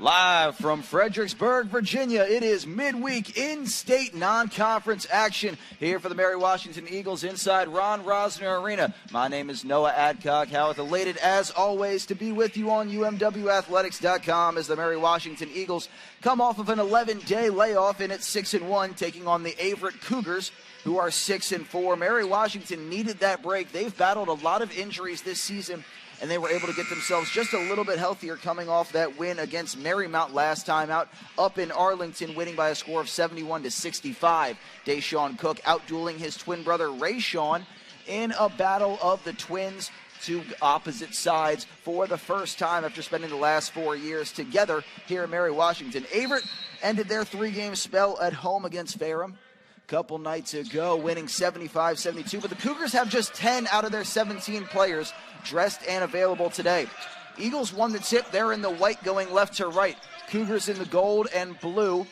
Live from Fredericksburg, Virginia, it is midweek in-state non-conference action here for the Mary Washington Eagles inside Ron Rosner Arena. My name is Noah Adcock-Howeth, elated as always to be with you on UMWathletics.com as the Mary Washington Eagles come off of an 11-day layoff in at 6-1, taking on the Averett Cougars, who are 6-4. Mary Washington needed that break. They've battled a lot of injuries this season, and they were able to get themselves just a little bit healthier coming off that win against Marymount last time out up in Arlington, winning by a score of 71-65. Deshaun Cook outdueling his twin brother Rayshawn in a battle of the twins, two opposite sides for the first time after spending the last 4 years together here in Mary Washington. Averett ended their three-game spell at home against Ferrum couple nights ago, winning 75-72, but the Cougars have just 10 out of their 17 players dressed and available today. Eagles won the tip. They're in the white going left to right. Cougars in the gold and blue,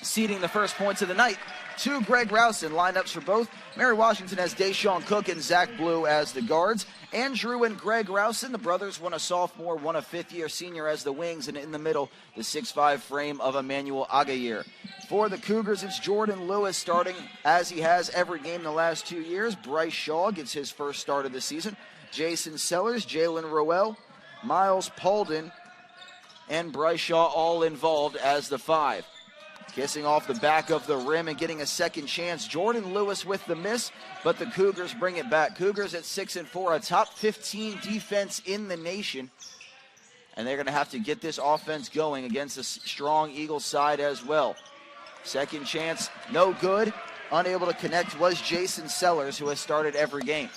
seeding the first points of the night. Two Greg Rowson lineups for both. Mary Washington has Deshaun Cook and Zach Blue as the guards. Andrew and Greg Rowson, the brothers, one a sophomore, one a fifth-year senior as the wings, and in the middle, the 6'5" frame of Emmanuel Agayer. For the Cougars, it's Jordan Lewis starting as he has every game the last 2 years. Bryce Shaw gets his first start of the season. Jason Sellers, Jalen Rowell, Miles Paulden, and Bryce Shaw all involved as the five. Kissing off the back of the rim and getting a second chance. Jordan Lewis with the miss, but the Cougars bring it back. Cougars at 6-4, a top 15 defense in the nation. And they're going to have to get this offense going against a strong Eagles side as well. Second chance, no good. Unable to connect was Jason Sellers, who has started every game.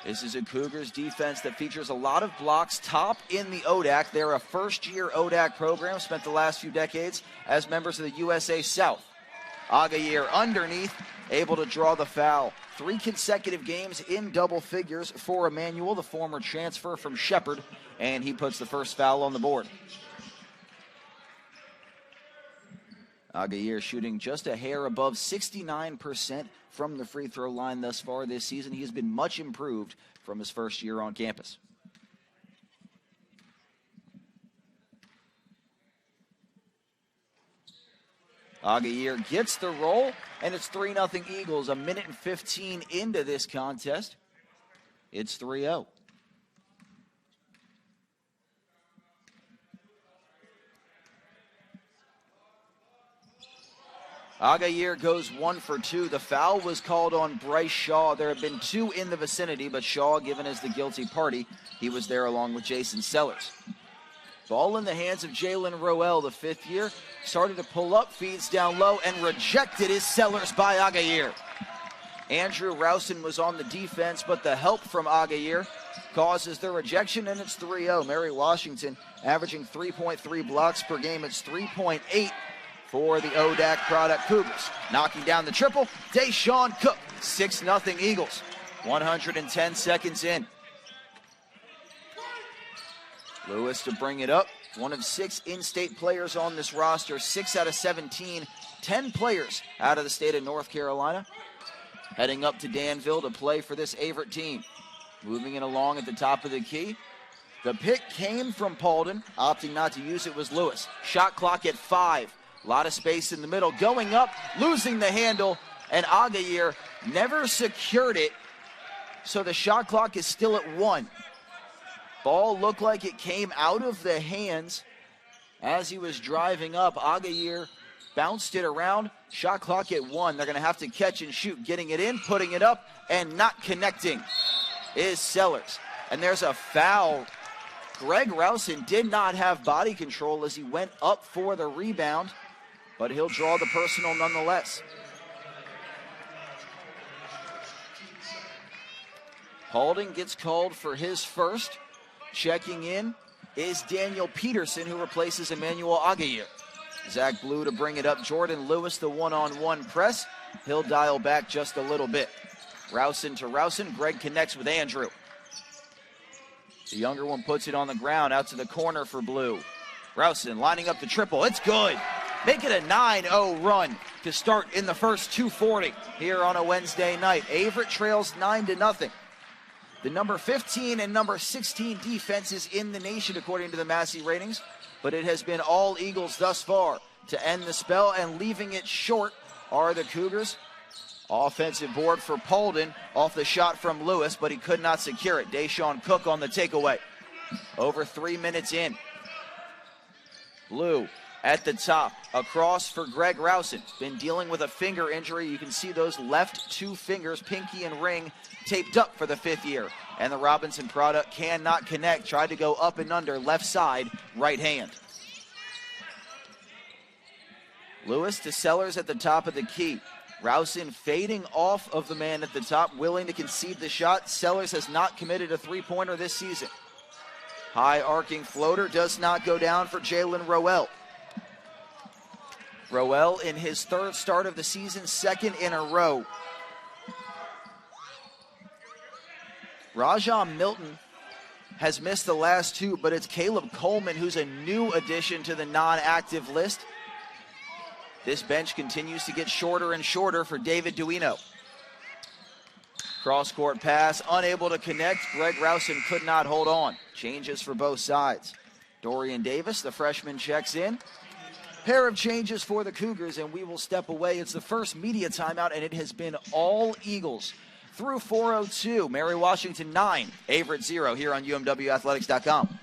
This is a Cougars defense that features a lot of blocks, top in the ODAC. They're a first-year ODAC program, spent the last few decades as members of the USA South. Agayer underneath, able to draw the foul. 3 consecutive games in double figures for Emmanuel, the former transfer from Shepherd, and he puts the first foul on the board. Agayer shooting just a hair above 69% from the free throw line thus far this season. He has been much improved from his first year on campus. Agayer gets the roll, and it's 3-0 Eagles. A minute and 15 into this contest. It's 3-0. Agayer goes 1 for 2. The foul was called on Bryce Shaw. There have been 2 in the vicinity, but Shaw given as the guilty party. He was there along with Jason Sellers. Ball in the hands of Jalen Rowell, the fifth year. Started to pull up, feeds down low, and rejected is Sellers by Agayer. Andrew Rowson was on the defense, but the help from Agayer causes the rejection, and it's 3-0. Mary Washington averaging 3.3 blocks per game. It's 3.8 for the ODAC product Cougars. Knocking down the triple, Deshaun Cook, 6-0 Eagles. 110 seconds in. Lewis to bring it up. One of 6 in-state players on this roster, 6 out of 17, 10 players out of the state of North Carolina. Heading up to Danville to play for this Averett team. Moving it along at the top of the key. The pick came from Paulden. Opting not to use it was Lewis. Shot clock at 5. A lot of space in the middle. Going up, losing the handle, and Agayer never secured it, so the shot clock is still at 1. Ball looked like it came out of the hands as he was driving up. Agayer bounced it around. Shot clock at 1. They're going to have to catch and shoot. Getting it in, putting it up, and not connecting is Sellers. And there's a foul. Greg Rowson did not have body control as he went up for the rebound, but he'll draw the personal nonetheless. Paulding gets called for his first. Checking in is Daniel Peterson, who replaces Emmanuel Agayer. Zach Blue to bring it up. Jordan Lewis, the one-on-one press. He'll dial back just a little bit. Rowson to Rowson. Greg connects with Andrew. The younger one puts it on the ground out to the corner for Blue. Rowson lining up the triple. It's good. Make it a 9-0 run to start in the first 2:40 here on a Wednesday night. Averett trails 9-0. the number 15 and number 16 defenses in the nation, according to the Massey ratings. But it has been all Eagles thus far to end the spell, and leaving it short are the Cougars. Offensive board for Paulden off the shot from Lewis, but he could not secure it. Deshaun Cook on the takeaway. Over 3 minutes in. Blue at the top, across for Greg Rousen. Been dealing with a finger injury. You can see those left two fingers, pinky and ring, taped up for the 5th year. And the Robinson product cannot connect. Tried to go up and under, left side, right hand. Lewis to Sellers at the top of the key. Rousen fading off of the man at the top, willing to concede the shot. Sellers has not committed a three-pointer this season. High arcing floater does not go down for Jalen Rowell. Rowell in his 3rd start of the season, 2nd in a row. Rajah Milton has missed the last 2, but it's Caleb Coleman who's a new addition to the non-active list. This bench continues to get shorter and shorter for David Duino. Cross-court pass, unable to connect. Greg Rousen could not hold on. Changes for both sides. Dorian Davis, the freshman, checks in. Pair of changes for the Cougars, and we will step away. It's the first media timeout, and it has been all Eagles through 4:02. Mary Washington 9, Averett 0 here on UMWathletics.com.